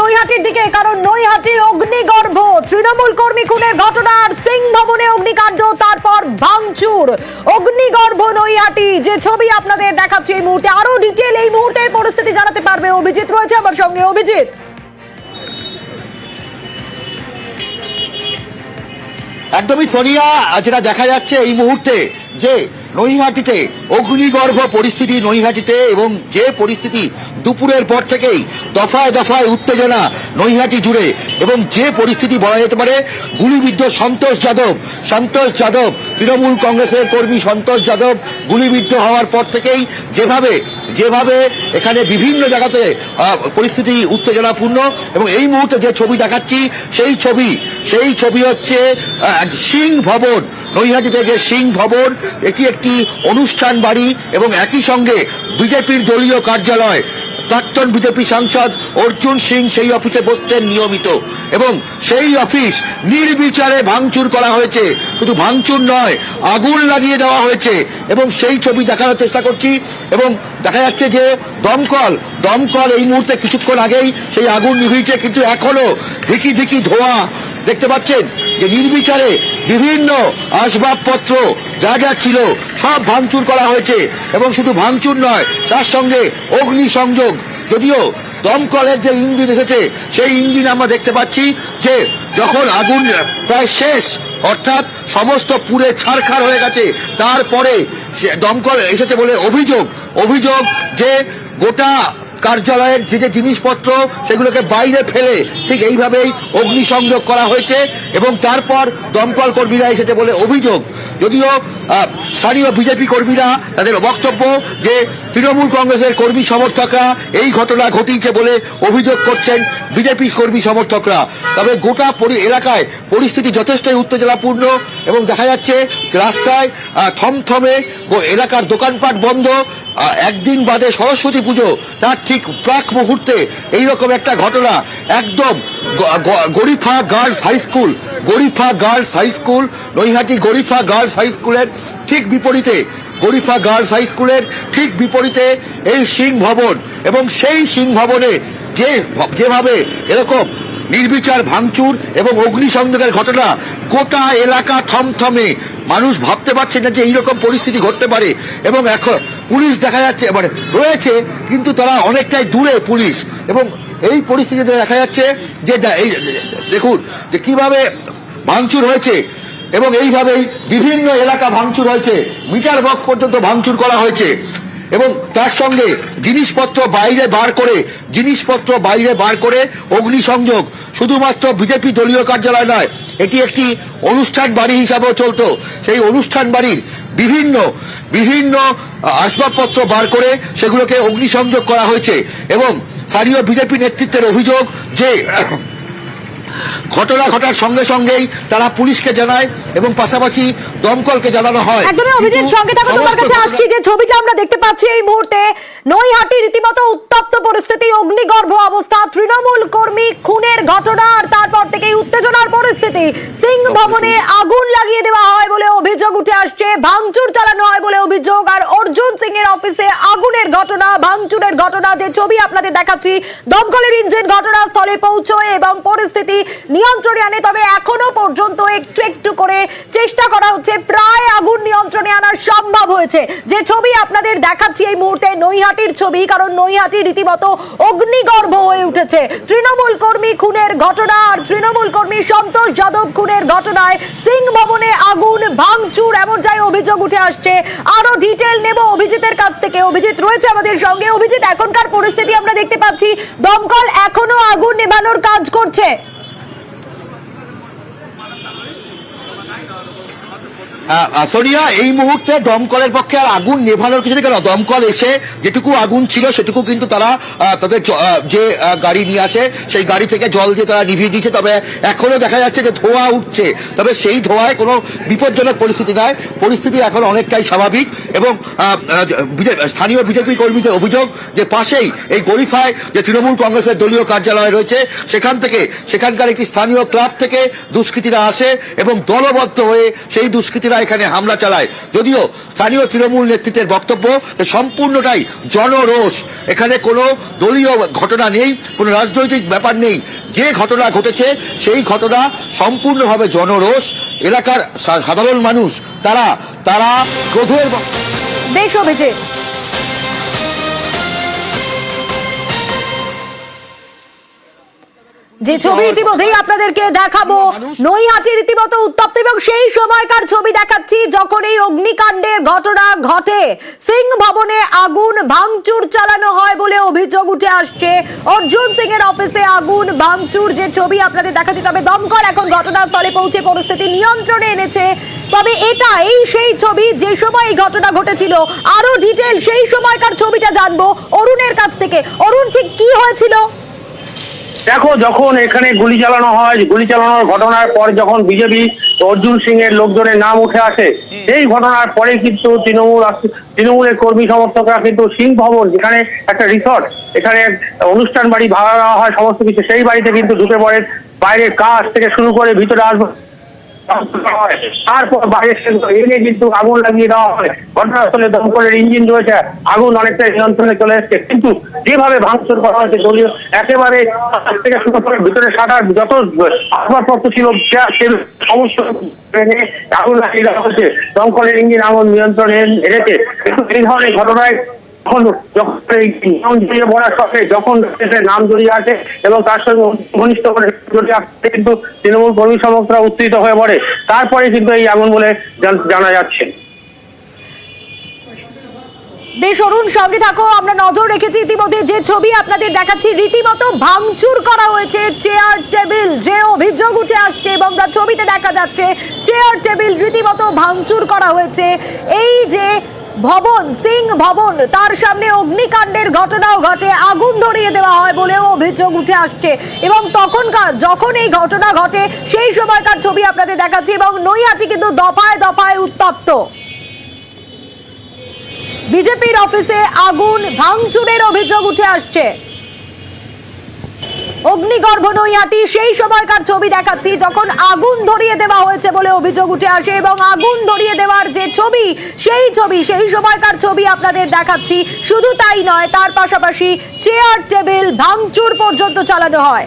নৈহাটির দিকে, কারণ নৈহাটি অগ্নিগর্ভ, তৃণমূল কর্মী খুনের ঘটনার সিং ভবনে অগ্নিকাণ্ড, তারপর ভাঙচুর। অগ্নিগর্ভ নৈহাটি, যে ছবি আপনাদের দেখাচ্ছি এই মুহূর্তে। আরো ডিটেইল এই মুহূর্তের পরিস্থিতি জানাতে পারবে অভিজিৎ, রয়েছে আমার সঙ্গে। অভিজিৎ, একদমই সোনিয়া, যেটা দেখা যাচ্ছে এই মুহূর্তে যে নৈহাটিতে অগ্নিগর্ভ পরিস্থিতি নৈহাটিতে, এবং যে পরিস্থিতি দুপুরের পর থেকেই দফায় দফায় উত্তেজনা নৈহাটি জুড়ে, এবং যে পরিস্থিতি বলা যেতে পারে গুলিবিদ্ধ সন্তোষ যাদব তৃণমূল কংগ্রেসের কর্মী সন্তোষ যাদব গুলিবিদ্ধ হওয়ার পর থেকেই যেভাবে এখানে বিভিন্ন জায়গাতে পরিস্থিতি উত্তেজনাপূর্ণ। এবং এই মুহূর্তে যে ছবি দেখাচ্ছি সেই ছবি হচ্ছে সিং ভবন, নৈহাটিতে যে সিং ভবন, এটি একটি অনুষ্ঠান বাড়ি এবং একই সঙ্গে বিজেপির দলীয় কার্যালয়। প্রাক্তন বিজেপি সাংসদ অর্জুন সিং সেই অফিসে বসতেন নিয়মিত, এবং সেই অফিস নির্বিচারে ভাঙচুর করা হয়েছে। শুধু ভাঙচুর নয়, আগুন লাগিয়ে দেওয়া হয়েছে, এবং সেই ছবি দেখানোর চেষ্টা করছি। এবং দেখা যাচ্ছে যে দমকল এই মুহূর্তে কিছুক্ষণ আগেই সেই আগুন নিভিয়েছে, কিন্তু এখনো ধিকি ধোঁয়া দেখতে পাচ্ছেন যে নির্বিচারে বিভিন্ন আসবাবপত্র যা ছিল সব ভাঙচুর করা হয়েছে। এবং শুধু ভাঙচুর নয়, তার সঙ্গে অগ্নিসংযোগ। যদিও দমকলের যে ইঞ্জিন এসেছে সেই ইঞ্জিন আমরা দেখতে পাচ্ছি যে যখন আগুন প্রায় শেষ, অর্থাৎ সমস্ত পুড়ে ছারখার হয়ে গেছে, তারপরে দমকল এসেছে বলে অভিযোগ যে গোটা কার্যালয়ের যে জিনিসপত্র সেগুলোকে বাইরে ফেলে ঠিক এইভাবেই অগ্নিসংযোগ করা হয়েছে, এবং তারপর দমকল কর্মীরা এসেছে বলে অভিযোগ। যদিও স্থানীয় বিজেপি কর্মীরা তাদের বক্তব্য যে তৃণমূল কংগ্রেসের কর্মী সমর্থকরা এই ঘটনা ঘটিয়েছে বলে অভিযোগ করছেন বিজেপি কর্মী সমর্থকরা। তবে গোটা এলাকায় পরিস্থিতি যথেষ্টই উত্তেজনাপূর্ণ, এবং দেখা যাচ্ছে রাস্তায় থমথমে, এলাকার দোকানপাট বন্ধ। একদিন বাদে সরস্বতী পুজো, তার ঠিক প্রাক মুহূর্তে এইরকম একটা ঘটনা। একদম Garifa girls high school, Naihati Garifa girls high স্কুলের ঠিক বিপরীতে এই সিং ভবন, এবং সেই সিং ভবনে যেভাবে এরকম নির্বিচার ভাঙচুর এবং অগ্নিসংযোগের ঘটনা, গোটা এলাকা থমথমে। মানুষ ভাবতে পারছে না যে এইরকম পরিস্থিতি ঘটতে পারে। এবং এখন পুলিশ দেখা যাচ্ছে রয়েছে, কিন্তু তারা অনেকটাই দূরে পুলিশ। এবং এই পরিস্থিতিতে দেখা যাচ্ছে যে এই দেখুন যে কিভাবে ভাঙচুর হয়েছে, এবং এইভাবেই বিভিন্ন এলাকা ভাঙচুর হয়েছে, মিটার বক্স পর্যন্ত ভাঙচুর করা হয়েছে। এবং তার সঙ্গে জিনিসপত্র বাইরে বার করে অগ্নিসংযোগ। শুধুমাত্র বিজেপি দলীয় কার্যালয় নয়, এটি একটি অনুষ্ঠান বাড়ি হিসাবেও চলতো। সেই অনুষ্ঠান বাড়ির বিভিন্ন আসবাবপত্র বার করে সেগুলোকে অগ্নিসংযোগ করা হয়েছে। এবং স্থানীয় বিজেপি নেতৃত্বের অভিযোগ যে ঘটনা ঘটার সঙ্গে সঙ্গেই তারা পুলিশকে জানায় এবং পাশাপাশি দমকলকে জানানো হয়। একদমই অভিজিৎ, সঙ্গে থাকো, তোমার কাছে আসছি। যে ছবিটা আমরা দেখতে পাচ্ছি এই মুহূর্তে, নৈহাটি রীতিমতো উত্তপ্ত পরিস্থিতি, অগ্নিগর্ভ অবস্থা, তৃণমূল কর্মী খুনের ঘটনা, আর তারপর থেকেই উত্তেজনার পরিস্থিতি। সিং ভবনে আগুন লাগিয়ে দেওয়া হয় বলে অভিযোগ উঠে আসছে, ভাঙচুর চালানো হয় বলে অভিযোগ। আর অর্জুন সিং এর অফিসে আগুনের ঘটনা, ভাঙচুরের ঘটনা, যে ছবি আপনাদের দেখাচ্ছি, দমকলের ইঞ্জিন ঘটনাস্থলে পৌঁছয় এবং পরিস্থিতি নিয়ন্ত্রণে আনে। তবে এখনো পর্যন্ত একটু করে চেষ্টা করা হচ্ছে, প্রায় আগুন নিয়ন্ত্রণে আনা সম্ভব হয়েছে। যে ছবি আপনাদের দেখাচ্ছি এই মুহূর্তে নৈহাটির ছবি, কারণ নৈহাটি রীতিমতো অগ্নিগর্ভ হয়ে উঠেছে। তৃণমূল কর্মী খুনের ঘটনা, আর তৃণমূল কর্মী সন্তোষ যাদব খুনের ঘটনায় সিং ভবনে আগুন, ভাঙচুর, এমন যাই অভিযোগ উঠে আসছে। আরো ডিটেল নেব অভিজিতের কাছ থেকে। অভিজিৎ রয়েছে আমাদের সঙ্গে। অভিজিৎ, এখনকার পরিস্থিতি আমরা দেখতে পাচ্ছি, দমকল এখনো আগুন নেভানোর কাজ করছে। সোনিয়া, এই মুহূর্তে দমকলের পক্ষে আর আগুন নেভানোর কিছু নেই, কারণ দমকল এসে যেটুকু আগুন ছিল সেটুকু কিন্তু তারা তাদের যে গাড়ি নিয়ে আসে সেই গাড়ি থেকে জল দিয়ে তারা নিভিয়ে দিয়েছে। তবে এখনো দেখা যাচ্ছে যে ধোঁয়া উঠছে, তবে সেই ধোঁয়ায় কোনো বিপজ্জনক পরিস্থিতি নয়, পরিস্থিতি এখন অনেকটাই স্বাভাবিক। এবং স্থানীয় বিজেপি কর্মীদের অভিযোগ যে পাশেই এই গরিফায় যে তৃণমূল কংগ্রেসের দলীয় কার্যালয় রয়েছে, সেখানকার একটি স্থানীয় ক্লাব থেকে দুষ্কৃতীরা আসে এবং দলবদ্ধ হয়ে সেই দুষ্কৃতীরা এখানে হামলা চালায়। যদিও স্থানীয় তৃণমূল নেতৃত্বের বক্তব্য সম্পূর্ণটাই জনরোষ, এখানে কোনো দলীয় ঘটনা নেই, কোনো রাজনৈতিক ব্যাপার নেই। যে ঘটনা ঘটেছে সেই ঘটনা সম্পূর্ণভাবে জনরোষ। এলাকার সাধারণ মানুষ তারা তারা ক্রোধের বেশ অভিজিৎ, যে ছবি ইতিমধ্যেই আপনাদেরকে দেখাবো, নৈহাটি রীতিমতো উত্তপ্ত এবং সেই সময়কার ছবি দেখাচ্ছি যখন এই অগ্নিকাণ্ডের ঘটনা ঘটে। সিং ভবনে আগুন ভাঙচুর চালানো হয় বলে অভিযোগ উঠে আসছে। অর্জুন সিং এর অফিসে আগুন ভাঙচুর যে ছবি আপনাদের দেখাচ্ছি। তবে দমকল এখন ঘটনাস্থলে পৌঁছে পরিস্থিতি নিয়ন্ত্রণে এনেছে। তবে এই সেই ছবি যে সময় এই ঘটনা ঘটেছিল। আরো ডিটেল সেই সময়কার ছবিটা জানবো অরুণের কাছ থেকে। অরুণ, ঠিক কি হয়েছিল? দেখো, যখন এখানে গুলি চালানো হয়, গুলি চালানোর ঘটনার পর যখন বিজেপি অর্জুন সিং এর লোকজনের নাম উঠে আসে, সেই ঘটনার পরে কিন্তু তৃণমূলের কর্মী সমর্থকরা কিন্তু সিং ভবন, যেখানে একটা রিসর্ট, এখানে অনুষ্ঠান বাড়ি ভাড়া দেওয়া হয় সমস্ত কিছু, সেই বাড়িতে কিন্তু ঢুকে পড়ে। বাইরের কাজ থেকে শুরু করে ভিতরে আসবে, তারপর বাইরে এনে কিন্তু আগুন লাগিয়ে দেওয়া হয়। ঘটনাস্থলে দমকলের ইঞ্জিন রয়েছে, আগুন অনেকটা নিয়ন্ত্রণে চলে এসছে। কিন্তু যেভাবে ভাঙচুর করা হয়েছে দলীয় একেবারে থেকে শুরু করে ভিতরে সাটার যত আসবাবপত্র ছিল সমস্ত আগুন লাগিয়ে দেওয়া হয়েছে। দমকলের ইঞ্জিন আগুন নিয়ন্ত্রণে এনেছে। কিন্তু এই ধরনের ঘটনায় যখন নাম জড়িয়ে আছে এবং তার সঙ্গে ঘনিষ্ঠ করে জড়িয়ে আসছে, কিন্তু তৃণমূল কর্মী সমর্থকরা উত্তেজিত হয়ে পড়ে। তারপরে কিন্তু এই আগুন বলে জানা যাচ্ছে। বেশ অরুণ, সঙ্গে থাকো। আমরা নজর রেখেছি ইতিমধ্যে যে ছবি আপনাদের দেখাচ্ছি, রীতিমতো ভাঙচুর করা হয়েছে চেয়ার টেবিল, যে অভিযোগ উঠে আসছে এবং তার ছবিতে দেখা যাচ্ছে চেয়ার টেবিল রীতিমতো ভাঙচুর করা হয়েছে। এই যে ভবন, সিং ভবন, তার সামনে অগ্নিকাণ্ডের ঘটনাও ঘটে, আগুন ধরিয়ে দেওয়া হয় বলেও অভিযোগ উঠে আসছে। এবং যখন এই ঘটনা ঘটে সেই সময়কার ছবি আপনাদের দেখাচ্ছি এবং নৈহাটি কিন্তু দফায় দফায় উত্তপ্ত। বিজেপির অফিসে আগুন ভাঙচুরের অভিযোগ উঠে আসছে। অগ্নিগর্ভ নৈহাটি সেই সময়কার ছবি দেখাচ্ছি যখন আগুন ধরিয়ে দেওয়া হয়েছে বলে অভিযোগ উঠে আসে এবং আগুন ধরিয়ে দেওয়ার যে ছবি সেই সময়কার ছবি আপনাদের দেখাচ্ছি। শুধু তাই নয়, তার পাশাপাশি চেয়ার টেবিল ভাঙচুর পর্যন্ত চালানো হয়।